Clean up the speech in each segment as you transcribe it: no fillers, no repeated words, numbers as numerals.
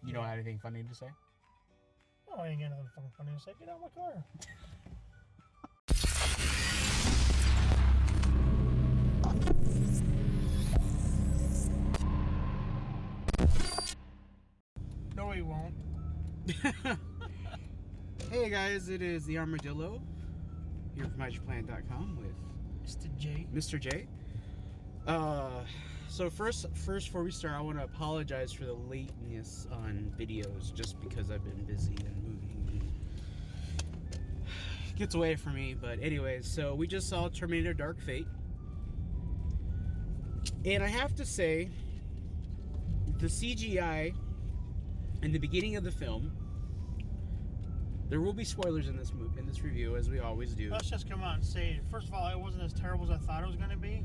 You don't have anything funny to say? Oh, I ain't got nothing fucking funny to say. Get out of my car. No, he won't. Hey guys, it is the Armadillo here from MajinPlan.com with Mr. J. Mr. J. So first, before we start, I want to apologize for the lateness on videos, just because I've been busy and moving. It gets away from me, but anyways, so we just saw Terminator Dark Fate. And I have to say, the CGI in the beginning of the film, there will be spoilers in this review, as we always do. Let's just come out and say, first of all, it wasn't as terrible as I thought it was going to be.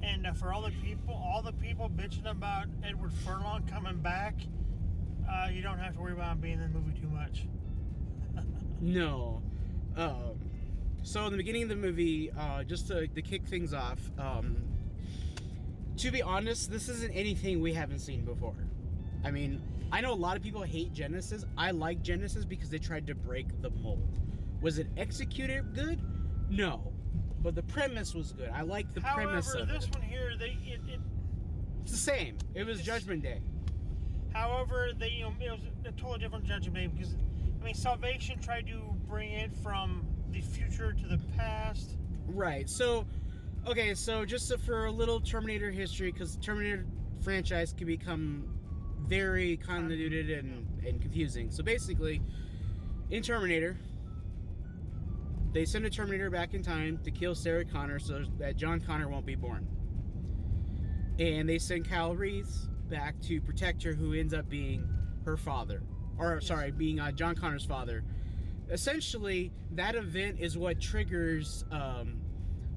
And for all the people bitching about Edward Furlong coming back, you don't have to worry about him being in the movie too much. No. So in the beginning of the movie, just to kick things off, to be honest, this isn't anything we haven't seen before. I mean, I know a lot of people hate Genesis. I like Genesis because they tried to break the mold. Was it executed good? No. But the premise was good. I like the premise of it. However, this one here, it's the same. It was Judgment Day. However, it was a totally different Judgment Day because, I mean, Salvation tried to bring it from the future to the past. Right. So, okay, so just for a little Terminator history, because Terminator franchise can become very convoluted and confusing. So basically, in Terminator, they send a Terminator back in time to kill Sarah Connor so that John Connor won't be born. And they send Kyle Reese back to protect her, who ends up being her father. Or, sorry, being John Connor's father. Essentially, that event is what triggers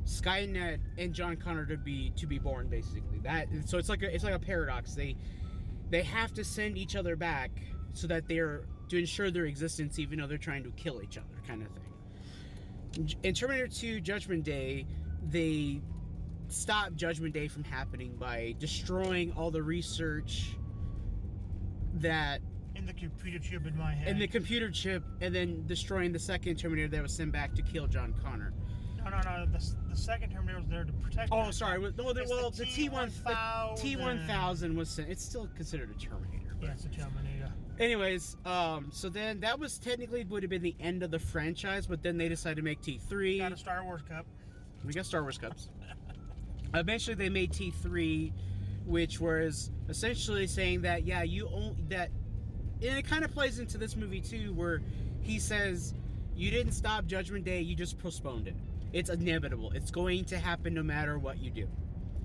Skynet and John Connor to be born, basically. So it's like a paradox. They have to send each other back so that to ensure their existence, even though they're trying to kill each other, kind of thing. In Terminator 2 Judgment Day, they stopped Judgment Day from happening by destroying all the research that... in the computer chip in my head. In the computer chip, and then destroying the second Terminator that was sent back to kill John Connor. No. The second Terminator was there to protect... Oh, sorry. The T-1000. T-1000 was sent. It's still considered a Terminator. Yeah, it's a Terminator. Anyways, so then that was technically would have been the end of the franchise, but then they decided to make T3. Got a Star Wars Cup. We got Star Wars Cups. Eventually they made T3, which was essentially saying that, yeah, you own that. And it kind of plays into this movie too, where he says, you didn't stop Judgment Day, you just postponed it. It's inevitable. It's going to happen no matter what you do.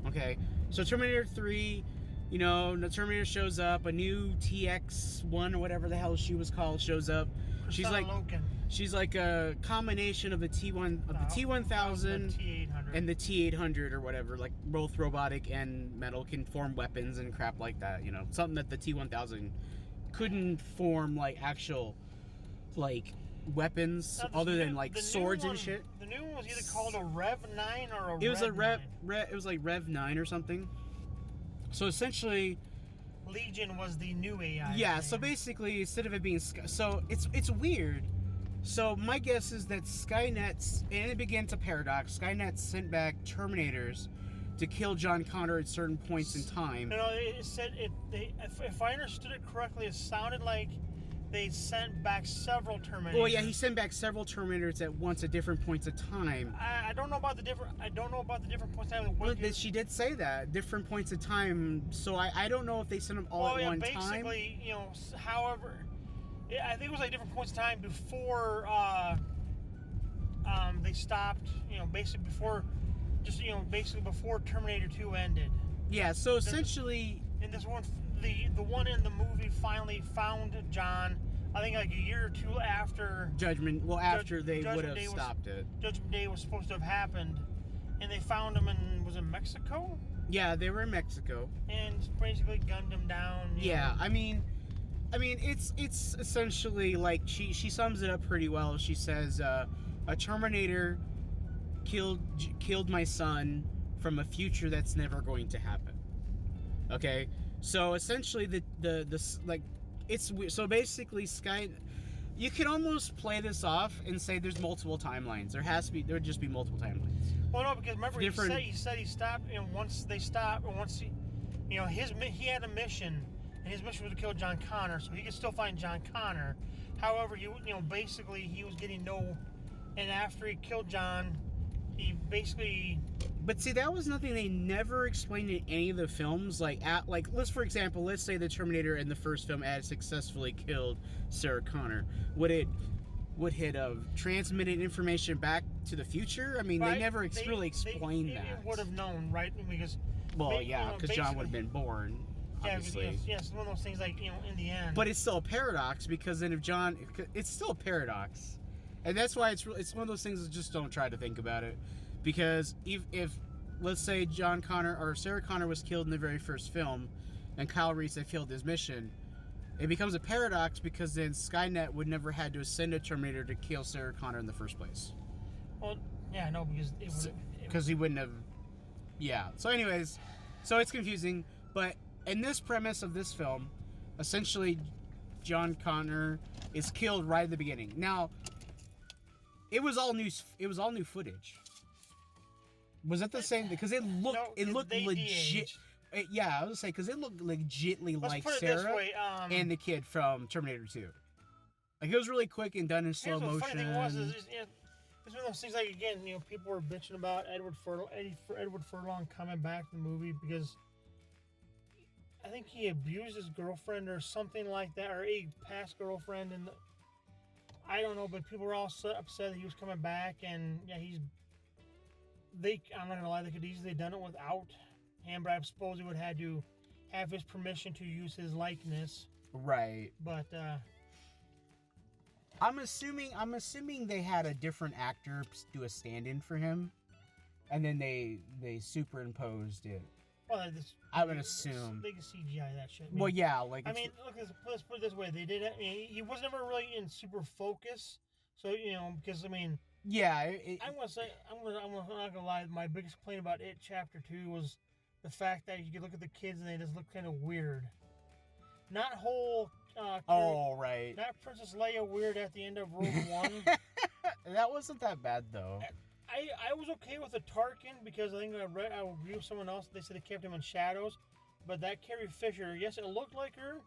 Okay? So Terminator 3, the Terminator shows up, a new TX1 or whatever the hell she was called shows up. She's like a combination of the T1000 and the T800 or whatever, like both robotic and metal, can form weapons and crap like that, something that the T1000 couldn't form, like actual weapons other than swords and shit. The new one was either called a Rev 9 or a It was Rev it was like Rev 9 or something. So essentially, Legion was the new AI. Yeah. thing. So basically, instead of it being so it's weird. So my guess is that Skynet's, and it began to paradox. Skynet sent back Terminators to kill John Connor at certain points in time. It said if I understood it correctly, it sounded like they sent back several Terminators. Well, yeah, he sent back several Terminators at once at different points of time. I don't know about the different points of time. Well, she did say that different points of time. So I don't know if they sent them all at one time. Basically, however, I think it was like different points of time before they stopped. Basically before Terminator 2 ended. Yeah. So essentially, in this one, the one in the movie finally found John. I think like a year or two after Judgment. Well, after they would have stopped it. Judgment Day was supposed to have happened, and they found him was it Mexico? Yeah, they were in Mexico. And basically gunned him down. Yeah, I mean, it's essentially like she sums it up pretty well. She says, a Terminator killed my son from a future that's never going to happen. Okay, so essentially the it's so basically Sky. You can almost play this off and say there's multiple timelines. There would just be multiple timelines. Well, no, because remember Different- he said he stopped, and once they stopped, and once he had a mission, and his mission was to kill John Connor, so he could still find John Connor. However, basically he was getting no, and after he killed John, he basically. But see, that was nothing they never explained in any of the films. Like let's say the Terminator in the first film had successfully killed Sarah Connor. Would it have transmitted information back to the future? I mean, Right, they never really explained that. It would have known, right? Because. Well, yeah, because John would have been born. Obviously. Yeah, it's one of those things like, in the end. But it's still a paradox because then it's still a paradox, and that's why it's one of those things that just don't try to think about it, because if let's say John Connor or Sarah Connor was killed in the very first film, and Kyle Reese had failed his mission, it becomes a paradox because then Skynet would never had to send a Terminator to kill Sarah Connor in the first place. Well, yeah, no, because he wouldn't have. Yeah. So, anyways, it's confusing, but. In this premise of this film, essentially, John Connor is killed right at the beginning. Now, it was all new. It was all new footage. Was it the same? Because it looked legit. Yeah, I was gonna say because it looked legitly like Sarah and the kid from Terminator 2. Like it was really quick and done in slow motion. The funny thing was, it's one of those things. Like again, people were bitching about Edward Furlong coming back to the movie because. I think he abused his girlfriend or something like that, or a past girlfriend, and I don't know, but people were all upset that he was coming back, and yeah, I'm not gonna lie, they could easily done it without him, but I suppose he would have had to have his permission to use his likeness. Right. But I'm assuming they had a different actor do a stand-in for him, and then they superimposed it. Well, I would assume they can CGI that shit. Well, yeah, like look, let's put it this way: they did it. He was never really in super focus, so because yeah. I'm not gonna lie. My biggest complaint about it, Chapter 2, was the fact that you could look at the kids and they just look kind of weird. Not whole. Right. Not Princess Leia weird at the end of Rogue One. That wasn't that bad though. I was okay with the Tarkin because I think I agree with someone else. They said they kept him in shadows, but that Carrie Fisher, yes, it looked like her,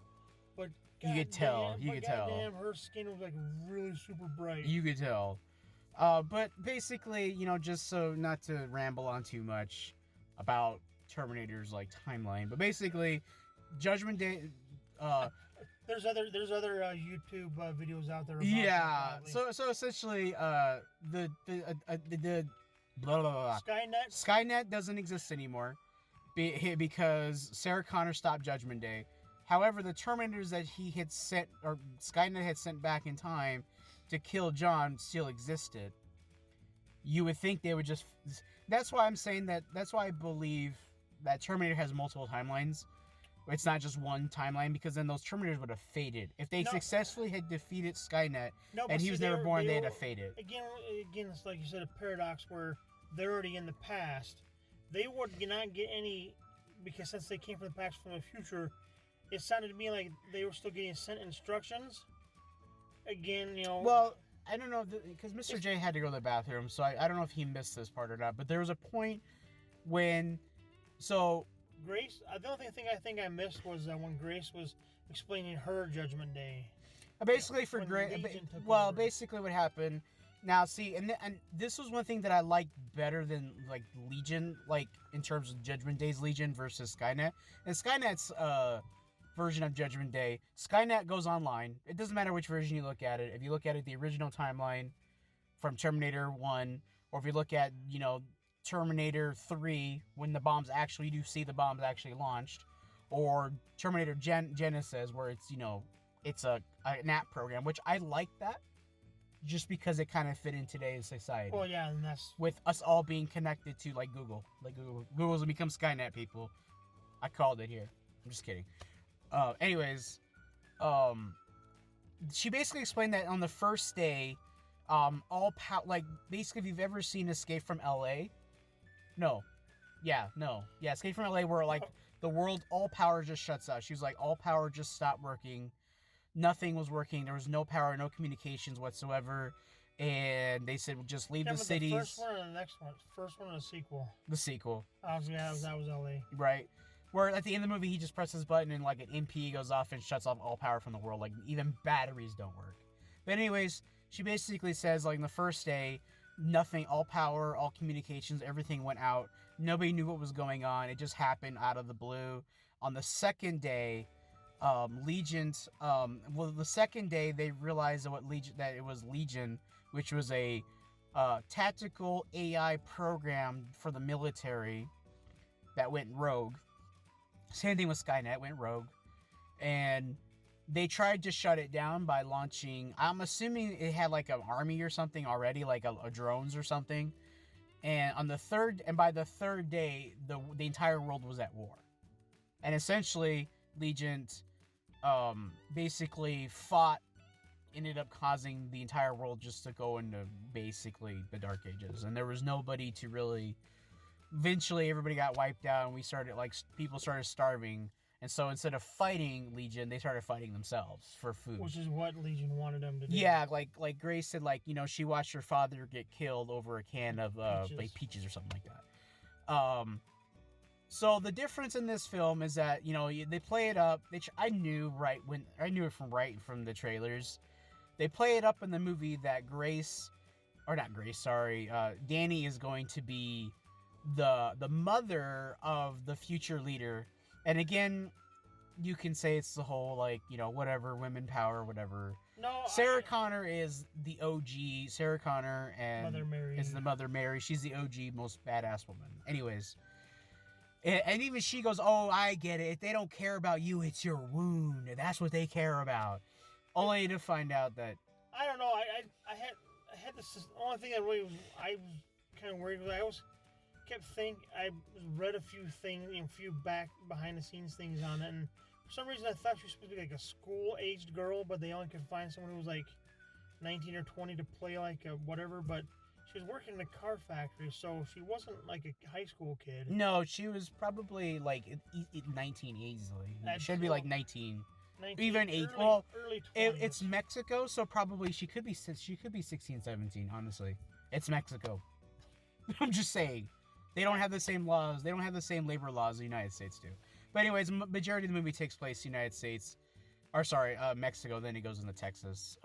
but you could tell. Damn, her skin was like really super bright. You could tell. But basically, just so not to ramble on too much about Terminator's like timeline, but basically, Judgment Day. There's other YouTube videos out there. About so essentially, the blah, blah, blah. Skynet doesn't exist anymore, because Sarah Connor stopped Judgment Day. However, the Terminators that he had sent or Skynet had sent back in time to kill John still existed. You would think they would just. That's why I'm saying that. That's why I believe that Terminator has multiple timelines. It's not just one timeline, because then those Terminators would have faded. If they successfully had defeated Skynet and he was never born, they'd have faded. Again, it's like you said, a paradox where they're already in the past. They would not get any, because since they came from the past, from the future, it sounded to me like they were still getting sent instructions. Again, Well, I don't know, because Mr. J had to go to the bathroom, so I don't know if he missed this part or not, but there was a point when, Grace, the only thing I missed was when Grace was explaining her Judgment Day. Basically, for Grace, basically what happened. Now, see, and this was one thing that I liked better than like Legion, like in terms of Judgment Day's Legion versus Skynet. And Skynet's version of Judgment Day, Skynet goes online. It doesn't matter which version you look at it. If you look at it, the original timeline from Terminator 1, or if you look at Terminator 3, when the bombs actually, you do see the bombs actually launched, or Terminator Genesis, where it's it's an app program, which I like that, just because it kind of fit in today's society. Well, yeah, and that's with us all being connected to Google's become Skynet people. I called it here. I'm just kidding. Anyways, she basically explained that on the first day, basically, if you've ever seen Escape from LA. Escape from LA, where the world, all power just shuts out. She was like, all power just stopped working. nothing was working. There was no power, no communications whatsoever. And they said, just leave the cities. The first one or the next one? First one or the sequel? The sequel. Oh, yeah, that was LA. Right. Where at the end of the movie, he just presses a button and like an MP goes off and shuts off all power from the world. Like even batteries don't work. But anyways, she basically says like the first day, nothing, all power, all communications, everything went out. Nobody knew what was going on. It just happened out of the blue. On the second day, the second day they realized that it was Legion, which was a tactical AI program for the military that went rogue. Same thing with Skynet, went rogue. And they tried to shut it down by launching, I'm assuming it had like an army or something already, like a drones or something. And by the third day, the entire world was at war. And essentially, Legion basically ended up causing the entire world just to go into basically the Dark Ages. And there was nobody to really... Eventually, everybody got wiped out, and people started starving. And so instead of fighting Legion, they started fighting themselves for food. Which is what Legion wanted them to do. Yeah, like Grace said, she watched her father get killed over a can of peaches or something like that. So the difference in this film is that, they play it up. I knew it from the trailers. They play it up in the movie that Danny is going to be the mother of the future leader. And again, you can say it's the whole, whatever, women power, whatever. No, Sarah Connor is the OG. Sarah Connor is the Mother Mary. She's the OG, most badass woman. Anyways. And even she goes, oh, I get it. If they don't care about you, it's your wound. That's what they care about. Only to find out that... I don't know. I had this... The only thing I was kind of worried was I read a few things, a few behind the scenes things on it, and for some reason I thought she was supposed to be like a school-aged girl, but they only could find someone who was like 19 or 20 to play like a whatever, but she was working in a car factory, so she wasn't like a high school kid. No, she was probably like 19 easily. Should be like 19. Even 8. Well, early 20s. It's Mexico, so probably she could be 16, 17, honestly. It's Mexico. I'm just saying. They don't have the same laws. They don't have the same labor laws the United States do. But anyways, majority of the movie takes place United States. Mexico. Then it goes into Texas.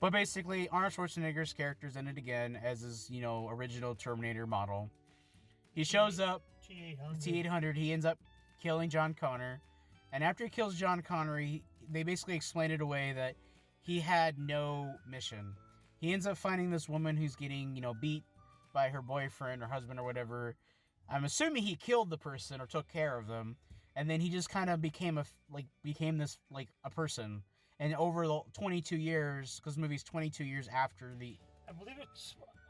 But basically, Arnold Schwarzenegger's character's in it again as his, original Terminator model. He shows up. T-800. He ends up killing John Connor. And after he kills John Connor, they basically explain it away that he had no mission. He ends up finding this woman who's getting, beat by her boyfriend or husband or whatever. I'm assuming he killed the person or took care of them, and then he just kind of became this a person. And over the 22 years, because the movie's 22 years after the... I believe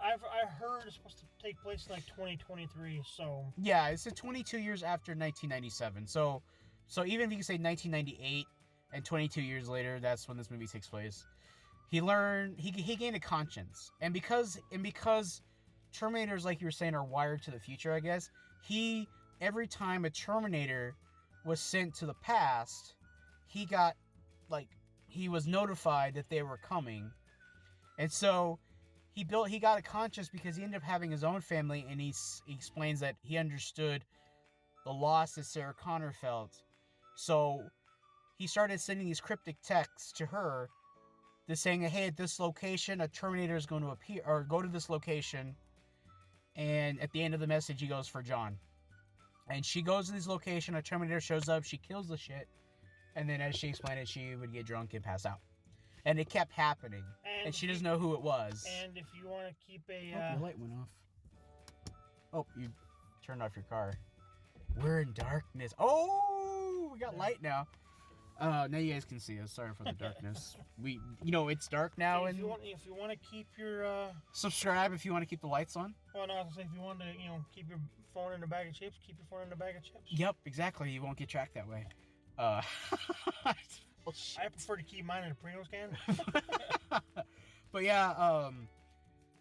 I heard it's supposed to take place in like 2023, so... Yeah, it's 22 years after 1997. So even if you can say 1998 and 22 years later, that's when this movie takes place. He gained a conscience. And because Terminators, like you were saying, are wired to the future, I guess. Every time a Terminator was sent to the past, he was notified that they were coming. And so he got a conscience because he ended up having his own family, and he explains that he understood the loss that Sarah Connor felt. So he started sending these cryptic texts to her, saying, hey, at this location, a Terminator is going to appear, or go to this location. And at the end of the message, he goes for John. And she goes to this location, a Terminator shows up, she kills the shit. And then as she explained it, she would get drunk and pass out. And it kept happening. And she doesn't know who it was. And if you want to keep a... your light went off. Oh, you turned off your car. We're in darkness. Oh, we got light now. Now you guys can see us. Sorry for the darkness. It's dark now. If you want to keep your... Subscribe if you want to keep the lights on. Well, no, I was going to say, if you want to, keep your phone in a bag of chips, keep your phone in a bag of chips. Yep, exactly. You won't get tracked that way. I prefer to keep mine in a Pringles can. But yeah,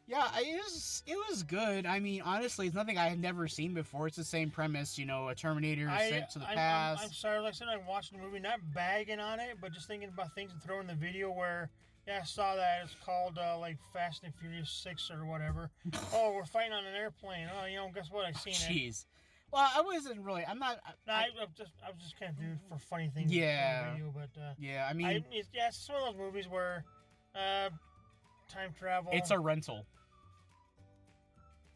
Yeah, it was good. I mean, honestly, it's nothing I had never seen before. It's the same premise, a Terminator sent to the past. I'm sorry, like I said, I'm watching the movie, not bagging on it, but just thinking about things and throwing the video where, yeah, I saw that. It's called, like, Fast and Furious 6 or whatever. Oh, we're fighting on an airplane. Oh, guess what? I seen it. Jeez. Well, I wasn't really. I'm not. I was just kind of doing it for funny things. Yeah. Video, but, yeah, I mean. It's one of those movies where, time travel. It's a rental.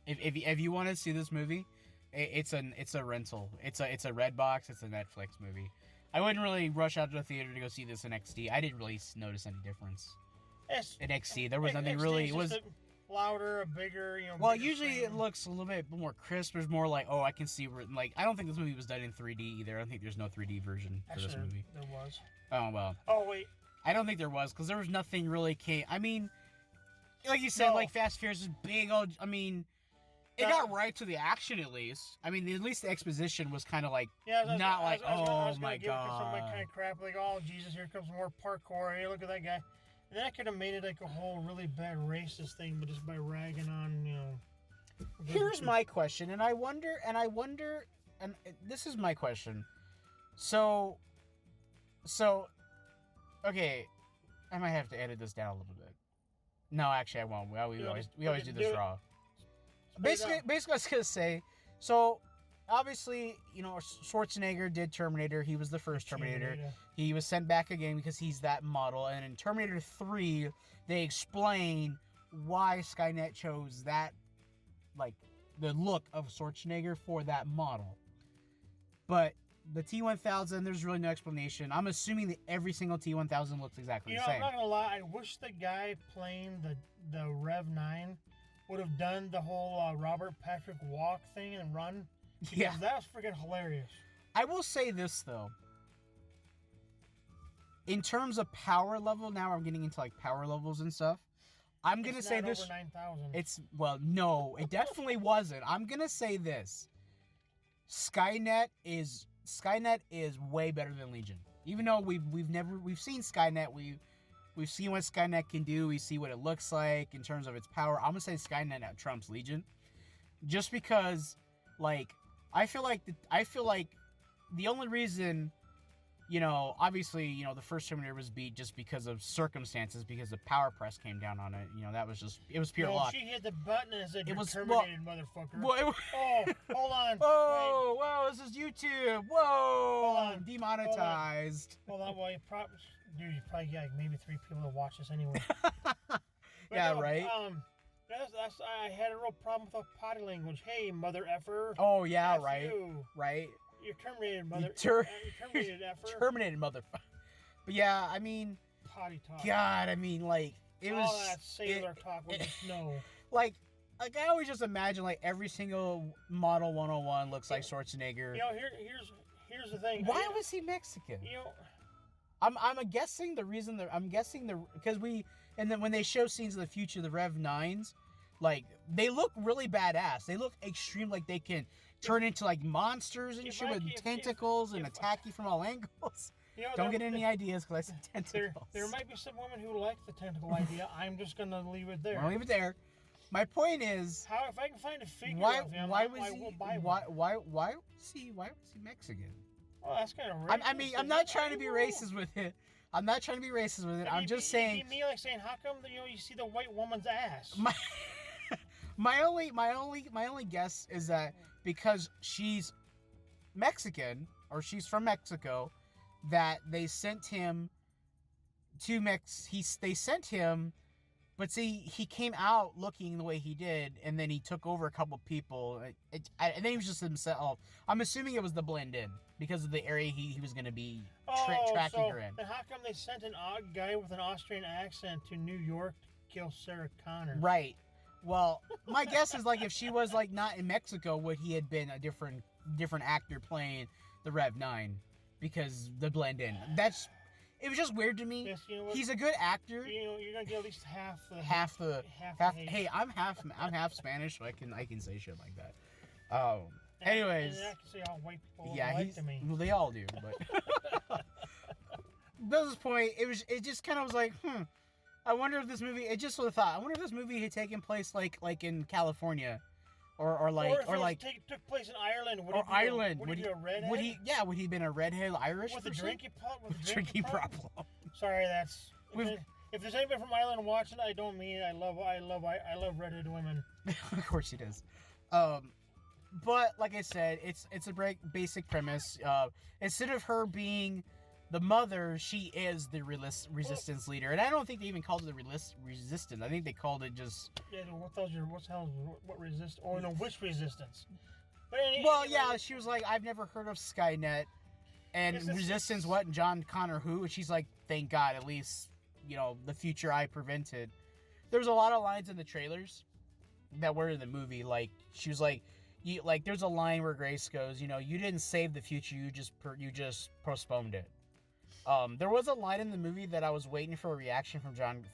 If you want to see this movie, it's a rental. It's a Red Box. It's a Netflix movie. I wouldn't really rush out to the theater to go see this in XD. I didn't really notice any difference in XD. There was nothing really. It was louder, a bigger, Well, bigger usually screen. it looks a little bit more crisp. There's more like, I can see. Like, I don't think this movie was done in 3D either. I don't think there's no 3D version for this movie. There was. Oh well. Oh wait. I don't think there was because there was nothing really came. I mean, like you said, No. like Fast and Furious is big. I mean. It got right to the action at least. I mean, at least the exposition was kind of like not like, oh my god. Some kind of crap like, oh Jesus, here comes some more parkour. Hey, look at that guy. And then I could have made it like a whole really bad racist thing, but just by ragging on, Here's my question, and I wonder, and this is my question. So, okay, I might have to edit this down a little bit. No, actually, I won't. We always do this raw. Basically, I was gonna say, so obviously, Schwarzenegger did Terminator. He was the first Terminator. He was sent back again because he's that model. And in Terminator 3, they explain why Skynet chose that, like, the look of Schwarzenegger for that model. But the T-1000, there's really no explanation. I'm assuming that every single T-1000 looks exactly the same. I'm not gonna lie. I wish the guy playing the Rev 9 would have done the whole Robert Patrick walk thing and run. Because that was freaking hilarious. I will say this, though. In terms of power level, now I'm getting into, like, power levels and stuff. I'm going to say this. Over 9,000. No, it definitely wasn't. I'm going to say this. Skynet is way better than Legion. Even though we've seen Skynet, We've seen what Skynet can do. We see what it looks like in terms of its power. I'm gonna say Skynet now trumps Legion, just because, like, I feel like the only reason, obviously, the first Terminator was beat just because of circumstances, because the power press came down on it. That was just, it was pure luck. She hit the button and said, "You're terminated, motherfucker." Oh, hold on. Whoa, whoa, this is YouTube. Whoa, Hold on. demonetized. Hold on, well, you probably got like maybe 3 people that watch this anyway. Yeah, right. I had a real problem with the potty language. Hey, mother effer. Oh yeah, F right. you. Right. You're terminated, mother. You're terminated effer. Terminated, motherfucker. But yeah, I mean, potty talk. God, I mean, like, it was all that sailor talk with the snow. Like I always just imagine, like, every single Model 101 looks like Schwarzenegger. Here's the thing. Why was he Mexican? I'm guessing the reason because then when they show scenes of the future, the Rev 9s, like, they look really badass. They look extreme, like they can turn into, like, monsters and shit with tentacles and attack you from all angles. Don't get any ideas because I said tentacles. There might be some women who like the tentacle idea. I'm just gonna leave it there. I'll leave it there. My point is, if I can find a figure of him, why I was he Mexican? Oh, that's kind of racist. I mean, I'm not trying to be racist with it. I'm just saying. It'd be me like saying, how come you see the white woman's ass? My only guess is that because she's Mexican or she's from Mexico, that they sent him to They sent him. But see, he came out looking the way he did, and then he took over a couple people, and then he was just himself. I'm assuming it was the blend in, because of the area he was going to be tracking her in. Then how come they sent an odd guy with an Austrian accent to New York to kill Sarah Connor? Right. Well, my guess is, like, if she was, like, not in Mexico, would he had been a different actor playing the Rev 9, because the blend in. It was just weird to me. Yes, you know what? He's a good actor. You're gonna get at least half the Hey, I'm half Spanish, so I can say shit like that. Anyways, and I can say all white people to me. Well, they all do, but Bill's point, it just kind of was like, I wonder if this movie. It just was a thought. I wonder if this movie had taken place like in California, or took place in Ireland. Would or he be Ireland. Would he be a redhead? Would he been a redhead Irish with a person? drinking problem? Sorry, that's. If there's anybody from Ireland watching, I don't mean it. I love redheaded women. Of course he does. But like I said, it's a basic premise. Instead of her being the mother, she is the resistance leader, and I don't think they even called it the resistance. I think they called it just. Yeah, what resist? Or no, which resistance? But yeah, she was like, I've never heard of Skynet, and resistance. What? And John Connor who? And she's like, thank God, at least the future I prevented. There was a lot of lines in the trailers that were in the movie. Like she was like. There's a line where Grace goes, you didn't save the future, you just postponed it. There was a line in the movie that I was waiting for a reaction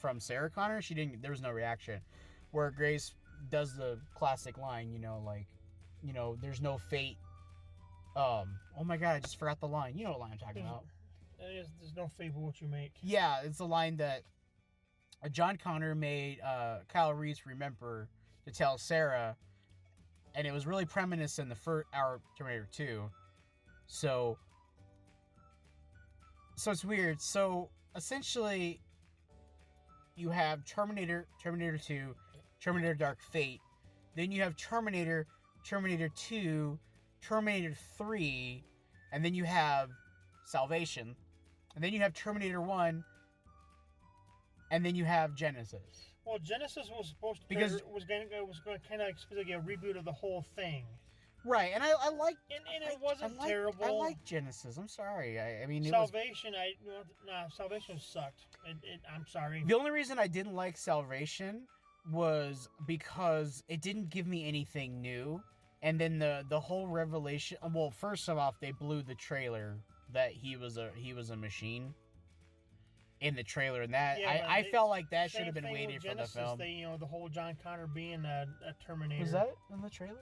from Sarah Connor. There was no reaction, where Grace does the classic line, there's no fate. Oh my God, I just forgot the line. You know what line I'm talking about. There's no fate but what you make. Yeah, it's a line that John Connor made Kyle Reese remember to tell Sarah. And it was really reminiscent in the first hour Terminator 2. So it's weird. So essentially, you have Terminator 2, Terminator Dark Fate. Then you have Terminator 2, Terminator 3, and then you have Salvation. And then you have Terminator 1, and then you have Genesis. Well, Genesis was supposed to was going to kind of like a reboot of the whole thing, right? And I like, and it wasn't terrible. I like Genesis. I'm sorry. I mean, Salvation. Salvation sucked. I'm sorry. The only reason I didn't like Salvation was because it didn't give me anything new, and then the whole revelation. Well, first of all, they blew the trailer that he was a machine. In the trailer, and that I felt like that should have been waited for the film. The whole John Connor being a Terminator. Was that in the trailer?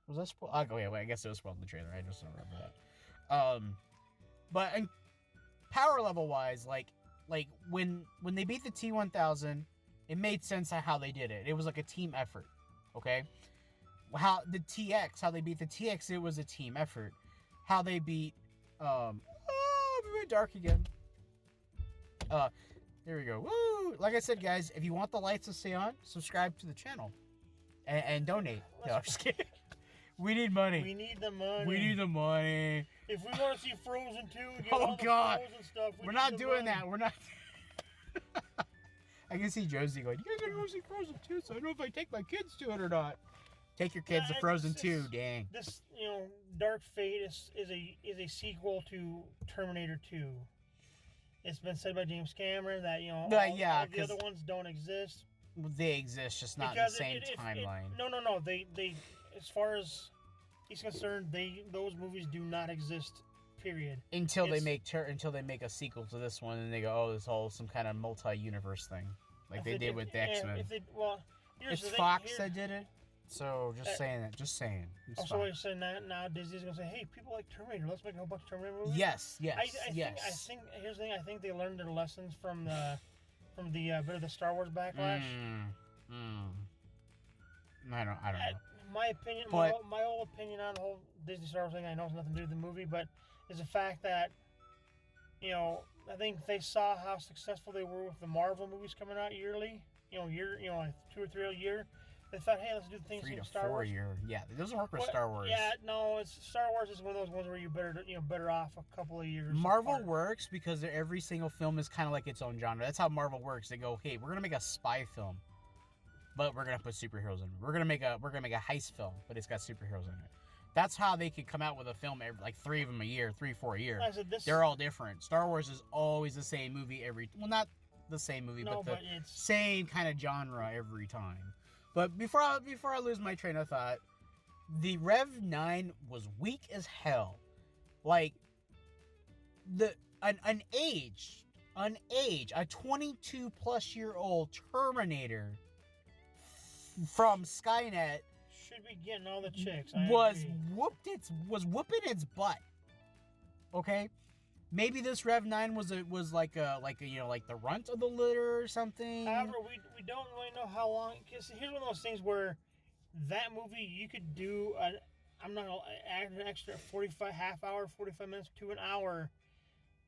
Was that spoiled? Oh, wait, I guess it was spoiled in the trailer. I just don't remember that. But in power level wise, like when they beat the T-1000, it made sense on how they did it. It was like a team effort. Okay, how they beat the TX, it was a team effort. How they beat we went dark again. There we go. Woo! Like I said, guys, if you want the lights to stay on, subscribe to the channel and donate. No, I'm just kidding. We need money. We need the money. We need the money. If we want to see Frozen 2, get oh all the God, Frozen stuff, we're not doing that. We're not. I can see Josie going, "You guys are going to see Frozen 2, so I don't know if I take my kids to it or not." Take your kids to Frozen 2, dang. This, Dark Fate is a sequel to Terminator 2. It's been said by James Cameron that all the other ones don't exist. They exist, just not in the same timeline. No. They as far as he's concerned, those movies do not exist. Period. Until they make a sequel to this one, and they go, oh, this whole some kind of multi-universe thing, like they did with the X-Men. It's Fox that did it. So just saying. So what you're saying now Disney's gonna say, hey, people like Terminator, let's make a whole bunch of Terminator movies. Yes. I think here's the thing. I think they learned their lessons from the bit of the Star Wars backlash. I don't know. My opinion, my whole opinion on the whole Disney Star Wars thing, I know it's nothing to do with the movie, but is the fact that I think they saw how successful they were with the Marvel movies coming out yearly. Like 2 or 3 a year. They thought, hey, let's do the things in Star Wars. 3 to 4 a year. Yeah, it doesn't work with Star Wars. Yeah, no, it's Star Wars is one of those ones where you're better off a couple of years. Marvel works because every single film is kind of like its own genre. That's how Marvel works. They go, hey, we're gonna make a spy film, but we're gonna put superheroes in it. We're gonna make a heist film, but it's got superheroes in it. That's how they could come out with a film every, like 3 of them a year, 4 a year. They're all different. Star Wars is always the same movie not the same movie, but the same kind of genre every time. But before I lose my train of thought, the Rev 9 was weak as hell. Like an age, a 22 plus year old Terminator from Skynet should be getting all the chicks. Was whooping its butt. Okay? maybe this Rev 9 was like the runt of the litter or something. However, we don't really know how long. Because here's one of those things where that movie you could do I'm not gonna add an extra 45 minutes to an hour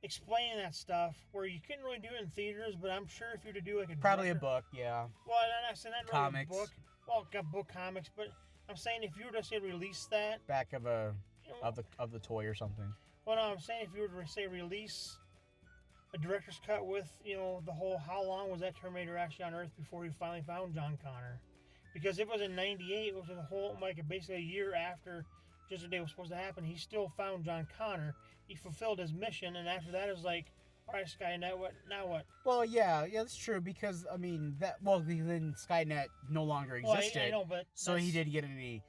explaining that stuff where you couldn't really do it in theaters, but I'm sure if you were to do like probably a book, yeah. Well, I said not comics. Really a book. Well, got book comics, but I'm saying if you were to say release that back of the toy or something. Well, no, I'm saying if you were to say release a director's cut with the whole how long was that Terminator actually on Earth before he finally found John Connor, because if it was in '98, it was a whole basically a year after Judgment Day was supposed to happen. He still found John Connor. He fulfilled his mission, and after that, it was like, all right, Skynet, what now? What? Well, yeah, that's true because I mean then Skynet no longer existed. Well, I know, but so he did get any.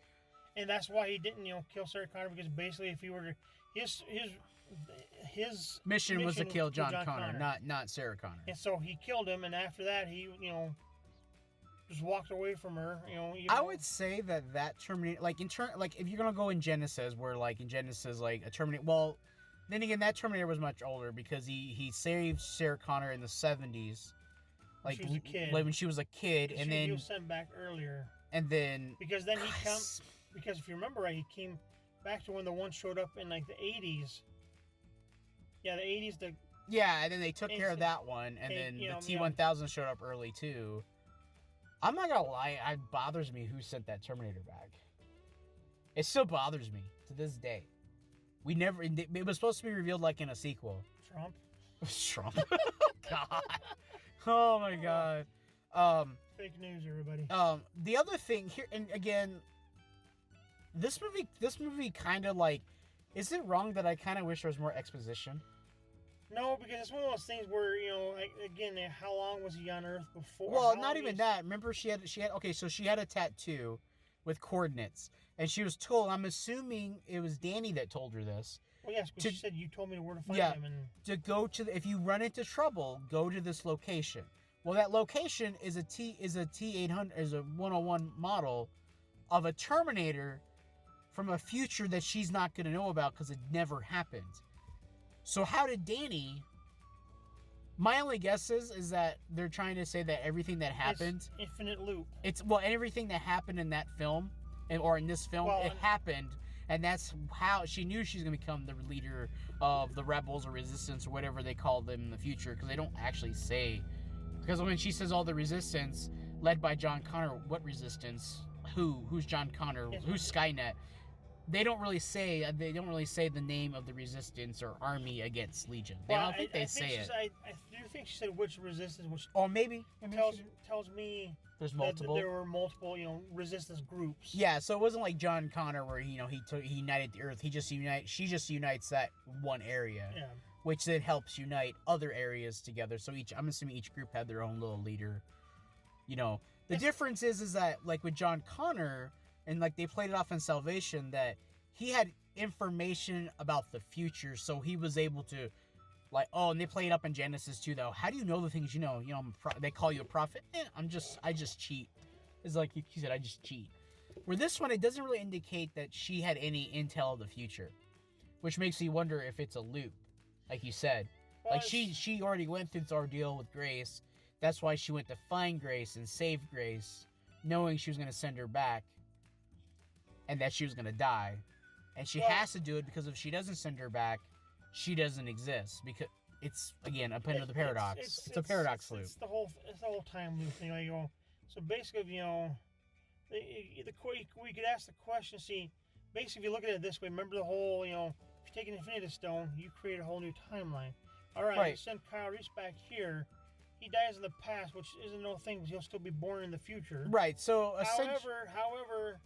And that's why he didn't, kill Sarah Connor, because basically, if he were to, his mission was to kill John Connor, not Sarah Connor. And so he killed him, and after that, he just walked away from her. I would say that Terminator, if you're gonna go in Genesis, where a Terminator. Well, then again, that Terminator was much older because he saved Sarah Connor in the 70s, she was a kid. when she was a kid, and then he was sent back earlier. And then because then because if you remember right, he came back to when the one showed up in the 80s. Yeah, the 80s. Yeah, and then they took care of that one, and then the T-1000 showed up early too. I'm not gonna lie, it bothers me who sent that Terminator back. It still bothers me to this day. It was supposed to be revealed in a sequel. Trump. God. Oh my God. Fake news, everybody. The other thing here, and again, this movie kind of is it wrong that I kind of wish there was more exposition? No, because it's one of those things where again, how long was he on Earth before? Well, not even that. Remember, she had so she had a tattoo with coordinates, and she was told. I'm assuming it was Danny that told her this. Well, yes, because she said you told me where to find him, and to go to if you run into trouble, go to this location. Well, that location is a T800 is a 101 model of a Terminator from a future that she's not going to know about because it never happened. So how did Danny... My only guess is that they're trying to say that everything that happened... It's infinite loop. Everything that happened in that film, or in this film, it happened, and that's how she knew she's going to become the leader of the rebels or resistance or whatever they call them in the future, because they don't actually say... Because when she says all the resistance, led by John Connor, what resistance? Who's John Connor? Who's Skynet? They don't really say the name of the resistance or army against Legion. I don't think they say it. I do think she said which resistance, which maybe tells me there's multiple. There were multiple, resistance groups. Yeah, so it wasn't like John Connor where he united the Earth. She just unites that one area. Yeah. Which then helps unite other areas together. So I'm assuming each group had their own little leader. The difference is that with John Connor, and they played it off in Salvation, that he had information about the future, so he was able to and they play it up in Genesis too, though. How do you know the things you know? They call you a prophet. I just cheat. It's like he said, I just cheat. Where this one, it doesn't really indicate that she had any intel of the future, which makes me wonder if it's a loop. Like you said, she already went through this ordeal with Grace. That's why she went to find Grace and save Grace, knowing she was going to send her back, and that she was going to die. And she has to do it because if she doesn't send her back, she doesn't exist. Because it's again a part of the paradox. It's a paradox loop. It's the whole time loop thing. So basically, we could ask the question. See, basically, if you look at it this way, remember the whole if you take an Infinity Stone, you create a whole new timeline. All right. Send Kyle Reese back here. He dies in the past, which isn't no thing because he'll still be born in the future. Right. So, however,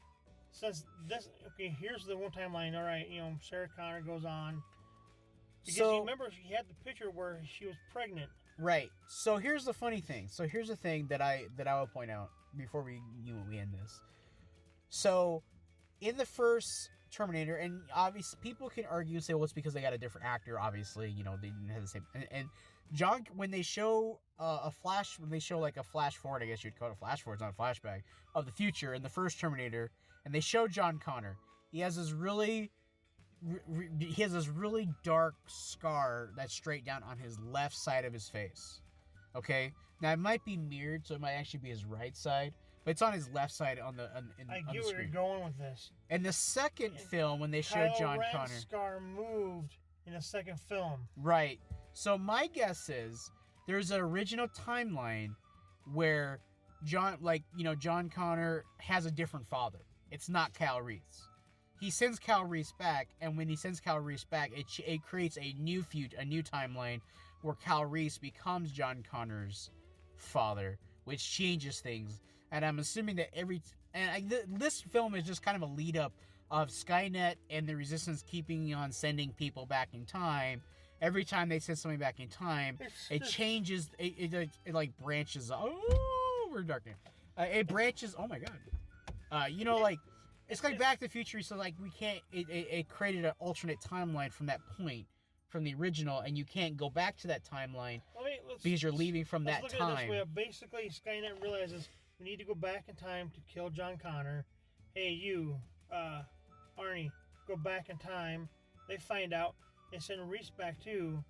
since this, here's the one timeline. All right, Sarah Connor goes on. Because you remember she had the picture where she was pregnant. Right. So here's the funny thing. So here's the thing that I will point out before we end this. So, in the first Terminator, and obviously people can argue and say, well, it's because they got a different actor. Obviously, they didn't have the same. And John, when they show a flash forward, I guess you'd call it a flash forward, it's not a flashback of the future in the first Terminator, and they show John Connor. He has this really he has this really dark scar that's straight down on his left side of his face. Okay, now it might be mirrored, so it might actually be his right side, but it's on his left side on the on I the get where screen. you're going with this. And the second film, when they showed Kylo John Ren's Connor, scar moved in the second film. right? So my guess is there's an original timeline where John Connor has a different father. It's not Cal Reese. He sends Cal Reese back, and when he sends Cal Reese back, it creates a new timeline where Cal Reese becomes John Connor's father, which changes things. And I'm assuming that this film is just kind of a lead up of Skynet and the Resistance keeping on sending people back in time. Every time they send something back in time, it changes. It like branches. Oh, we're dark now. It branches. Oh my god. It's like Back to the Future. So like we can't. It created an alternate timeline from that point, from the original, and you can't go back to that timeline because you're leaving from that look time. At it this way. Basically, Skynet realizes we need to go back in time to kill John Connor. Hey, you, Arnie, go back in time. They find out. They send Reese back too.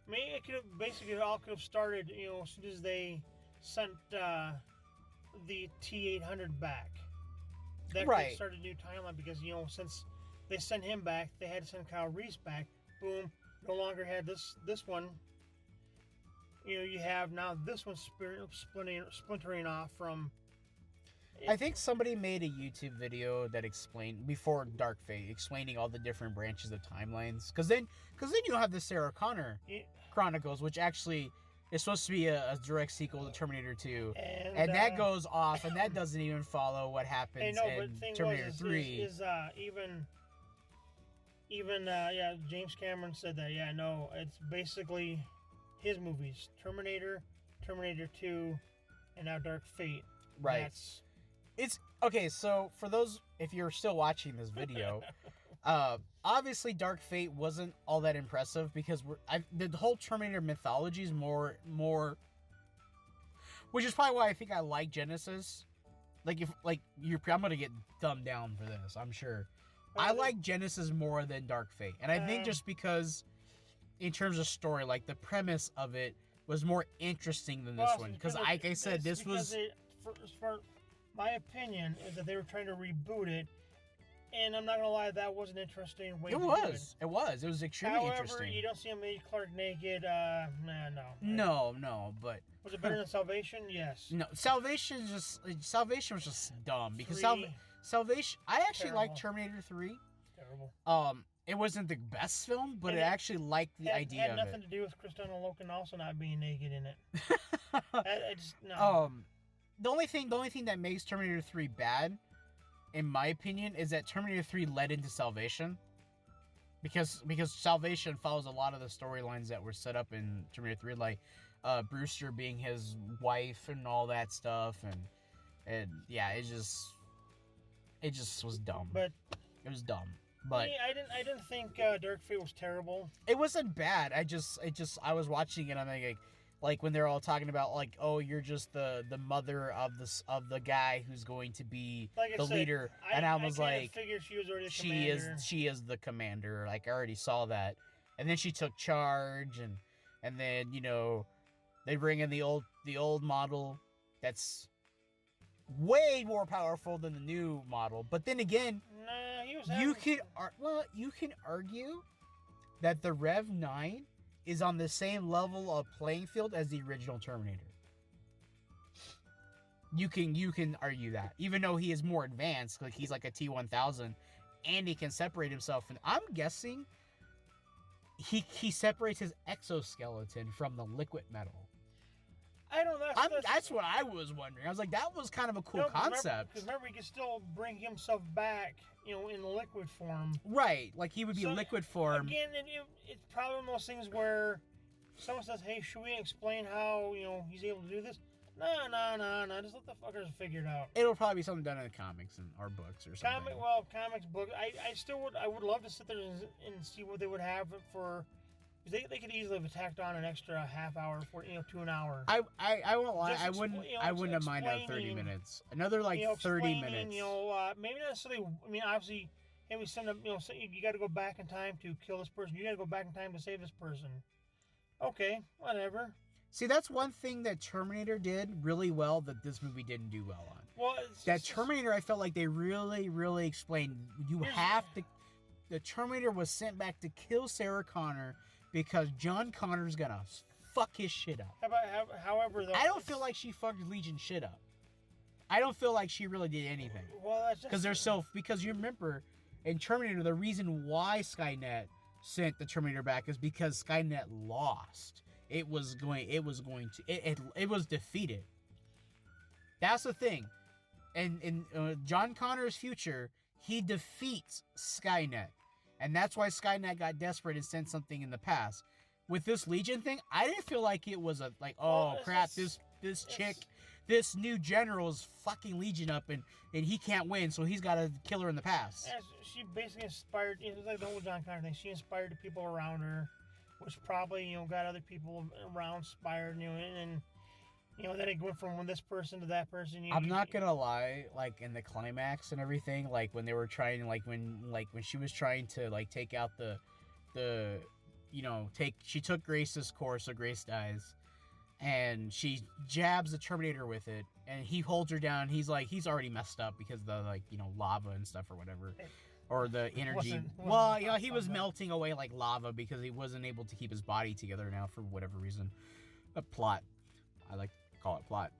I mean, it all could have started, as soon as they sent the T-800 back. That could have started a new timeline because, since they sent him back, they had to send Kyle Reese back. Boom, no longer had this one. You have now this one splintering off from. I think somebody made a YouTube video that explained before Dark Fate, explaining all the different branches of timelines. Because then you have the Sarah Connor Chronicles, which actually is supposed to be a direct sequel to Terminator 2, and that goes off, and that doesn't even follow what happens in Terminator 3. James Cameron said that. Yeah, no, it's basically his movies: Terminator, Terminator 2, and now Dark Fate. Right. It's okay. So for those, if you're still watching this video, obviously Dark Fate wasn't all that impressive because the whole Terminator mythology is more, which is probably why I think I like Genesis. I'm gonna get dumbed down for this, I'm sure. I like Genesis more than Dark Fate, and I think just because, in terms of story, like the premise of it was more interesting than this one. Because, like I said, this was. My opinion is that they were trying to reboot it, and I'm not gonna lie, that was an interesting way. It was extremely interesting. However, you don't see Amelia Clark naked. No, but was it better than Salvation? Yes. No, Salvation was just dumb because Salvation. I actually liked Terminator 3. Terrible. It wasn't the best film, but I actually liked the idea of it. It had nothing to do with Christina Loken also not being naked in it. No. The only thing that makes Terminator 3 bad, in my opinion, is that Terminator 3 led into Salvation. Because Salvation follows a lot of the storylines that were set up in Terminator 3, like Brewster being his wife and all that stuff, and yeah, it just was dumb. But it was dumb. But I didn't think Dark Fate was terrible. It wasn't bad. I was watching it, and I'm like when they're all talking about like, oh, you're just the mother of the guy who's going to be the leader, and I was like, figured she was already the commander. She is the commander. Like I already saw that, and then she took charge, and then they bring in the old model that's way more powerful than the new model. But then again, you can argue that the Rev 9 is on the same level of playing field as the original Terminator. You can argue that, even though he is more advanced, like he's like a T-1000, and he can separate himself. And I'm guessing he separates his exoskeleton from the liquid metal. I don't know. That's what I was wondering. I was like, that was kind of a cool concept. Because remember, he can still bring himself back, in liquid form. Right, like he would be liquid form. Again, it's probably one of those things where someone says, "Hey, should we explain how he's able to do this?" No. Just let the fuckers figure it out. It'll probably be something done in the comics or books or something. Comics, book. I would love to sit there and see what they would have for. They could easily have tacked on an extra half hour to an hour. I won't lie. I wouldn't have minded 30 minutes. Another 30 minutes. Maybe not necessarily. I mean, obviously, hey, we send them, so you got to go back in time to kill this person. You got to go back in time to save this person. Okay, whatever. See, that's one thing that Terminator did really well that this movie didn't do well on. Well, Terminator, I felt like they really, really explained. The Terminator was sent back to kill Sarah Connor because John Connor's gonna fuck his shit up. However, though, I don't feel like she fucked Legion shit up. I don't feel like she really did anything. Well, that's just because you remember in Terminator, the reason why Skynet sent the Terminator back is because Skynet lost. It was defeated. That's the thing. And in John Connor's future, he defeats Skynet. And that's why Skynet got desperate and sent something in the past. With this Legion thing, I didn't feel like it was this new general is fucking Legion up and he can't win, so he's got to kill her in the past. She basically inspired, it was like the whole John Connor thing. She inspired the people around her, which probably, got other people around inspired, and then it went from this person to that person. I'm not gonna lie, like in the climax and everything, like when they were trying, when she was trying to take out she took Grace's core, so Grace dies, and she jabs the Terminator with it, and he holds her down. He's already messed up because of the lava and stuff or whatever. Or the energy. He was melting away like lava because he wasn't able to keep his body together now for whatever reason. A plot. I like to call it plot.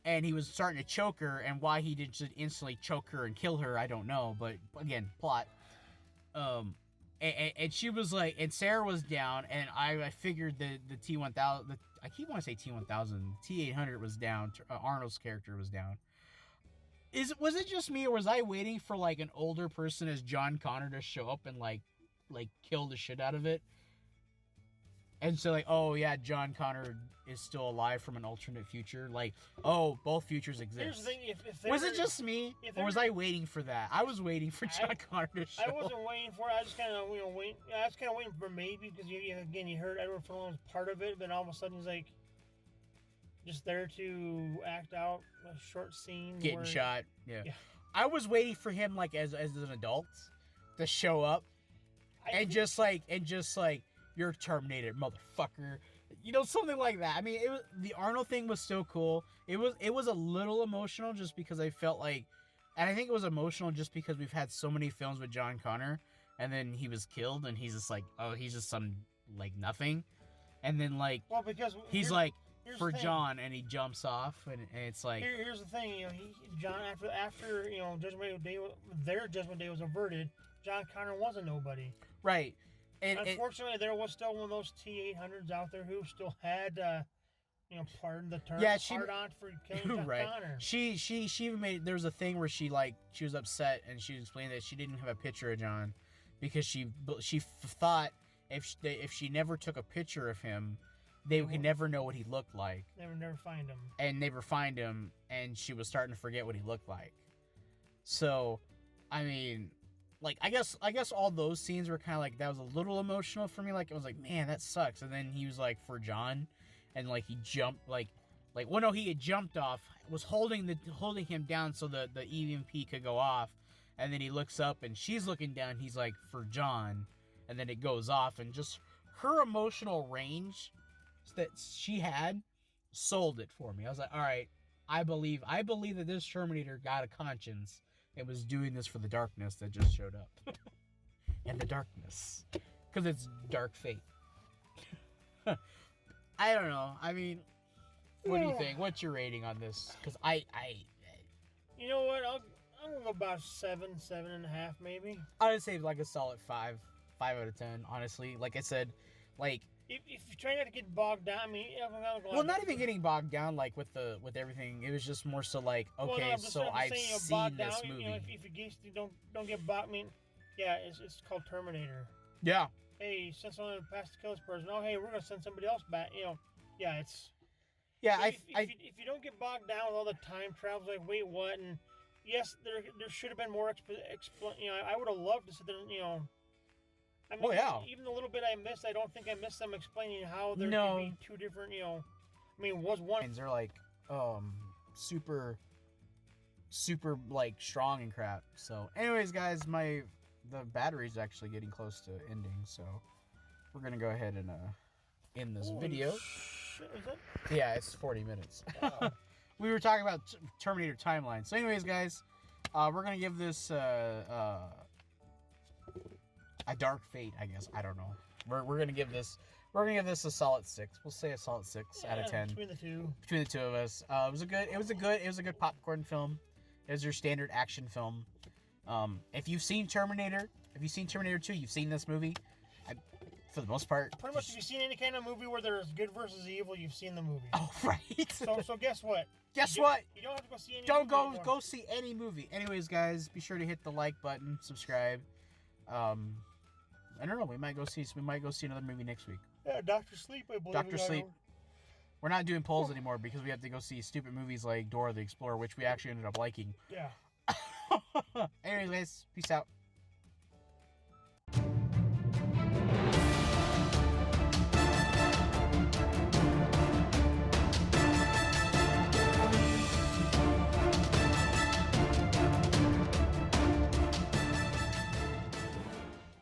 And he was starting to choke her, and why he didn't just instantly choke her and kill her, I don't know. But again, plot. And she was and Sarah was down, and I figured the T-1000, I keep wanting to say T-1000, T-800 was down. Arnold's character was down. Was it just me, or was I waiting for an older person as John Connor to show up and kill the shit out of it? And so oh yeah, John Connor is still alive from an alternate future. Both futures exist. Here's the thing, was it just me, or was I waiting for that? I was waiting for John Connor to show up. I wasn't waiting for it. I just kind of waiting. I was kind of waiting for maybe because you heard Edward Furlong was part of it, but all of a sudden he's just there to act out a short scene. Getting shot. Yeah. I was waiting for him as an adult to show up and just you're Terminator, motherfucker. Something like that. I mean, the Arnold thing was still cool. It was a little emotional just because I felt and I think it was emotional just because we've had so many films with John Connor, and then he was killed, and he's just he's just some nothing, and then because he's for John, and he jumps off, and it's here's the thing, John after Judgment Day, their Judgment Day was averted. John Connor was a nobody, right? And unfortunately, there was still one of those T-800s out there who still had, pardon the term, hard on for killing John Connor. She even made, there was a thing where she was upset, and she explained that she didn't have a picture of John because she thought if she never took a picture of him, they could never know what he looked like. They would never find him. And never find him, and she was starting to forget what he looked like. So, I mean, I guess all those scenes were kind of that was a little emotional for me. It was man, that sucks. And then he was for John, and he jumped he had jumped off, was holding him down so the EMP could go off, and then he looks up and she's looking down. He's for John, and then it goes off, and just her emotional range that she had sold it for me. I was all right, I believe that this Terminator got a conscience. It was doing this for the darkness that just showed up. And the darkness. Because it's dark fate. I don't know. I mean, what do you think? What's your rating on this? Because You know what? I'm going to go about 7.5 maybe. I would say a solid 5. 5 out of 10, honestly. Like I said, If you try not to get bogged down, I mean, not even getting bogged down with everything. It was just more so I've seen this movie. If you don't get bogged, I mean, yeah, it's called Terminator. Yeah. Hey, send someone past to kill this person. Oh, hey, we're gonna send somebody else back. Yeah, it's. Yeah, if you don't get bogged down with all the time travels, wait, what? And yes, there should have been more I would have loved to sit there. I mean, even the little bit I missed, I don't think I missed them explaining how there could be two different, I mean, was one... They're super... super like strong and crap. So, anyways, guys, the battery's actually getting close to ending, so we're gonna go ahead and end this video. Is it? Yeah, it's 40 minutes. Wow. We were talking about Terminator timeline. So, anyways, guys, we're gonna give this a dark fate, I guess. I don't know. We're gonna give this a solid 6. We'll say a solid 6 out of 10 Between the two. between the two of us. It was a good popcorn film. It was your standard action film. If you've seen Terminator 2, you've seen this movie. For the most part. Pretty much, if you've seen any kind of movie where there's good versus evil, you've seen the movie. Oh, right. So guess what? Guess what? You don't have to go see any. Don't movie go see any movie. Anyways, guys, be sure to hit the like button, subscribe. I don't know. We might go see another movie next week. Yeah, Doctor Sleep. I believe. Dr. Sleep. We're not doing polls anymore because we have to go see stupid movies like Dora the Explorer, which we actually ended up liking. Yeah. Anyways, guys, peace out.